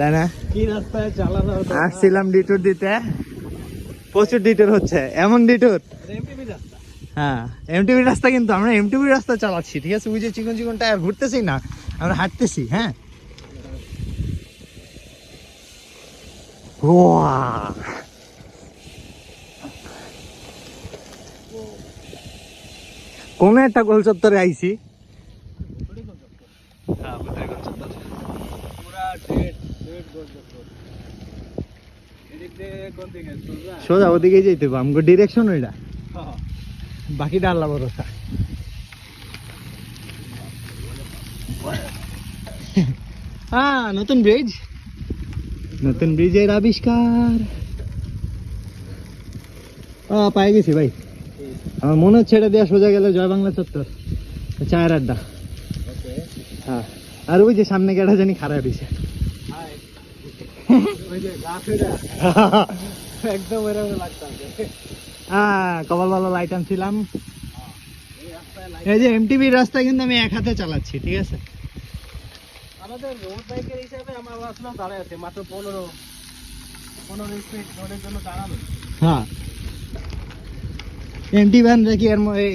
তাই না? কি রাস্তায় চালানো আসছিলাম ডিটুর দিতে, প্রচুর ডিটুর হচ্ছে, এমন ডিটুর। এমটিভি রাস্তা। হ্যাঁ এমটিভি রাস্তা, কিন্তু আমরা এমটিভি রাস্তা চালাচ্ছি, ঠিক আছে? ওই যে চিকন চিকন টায়ার ঘুরতেছি না, আমরা হাঁটতেছি। হ্যাঁ কোন একটা গোল চত্বরে আইছি। পুরা ডেট গোল চত্বর। এদিক দিয়ে কোন দিকে সোজা? সোজা ওদিকে যেতে হবে, আমাকে ডিরেকশন ওইটা, হ্যাঁ। বাকিটা আল্লাহ ভরসা। হ্যাঁ নতুন ব্রিজ, নতুন ব্রিজের আবিষ্কার। পাই গেছি ভাই, আমার মনে হচ্ছে এটা দেওয়া সোজা গেলে জয় বাংলা চত্বর, চায়ের আড্ডা। ওকে। হ্যাঁ আর ওই যে সামনে গেটা জানি খারাপ দিছে। হাই। ওই যে গাছটা একদম এরকম লাগতাছে। হ্যাঁ কপাল ভালো, লাইট আনছিলাম। এই রাস্তায় লাইট। এই যে এমটিভির রাস্তা কিন্তু আমি এক হাতে চালাচ্ছি, ঠিক আছে? আমাদের রোড বাইকের হিসাবে আমরা আসলাম দাঁড়ায় আছে মাত্র 15 স্পিড রোডের জন্য দাঁড়ানো। হ্যাঁ এমটি ভ্যান কি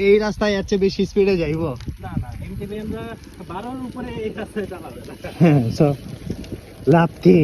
এই রাস্তায় যাচ্ছে বেশি স্পিডে যাইবো? না না, এমটিভি আমরা 12-র উপরে এই রাস্তায় চালাবে না। হ্যাঁ লাভ কি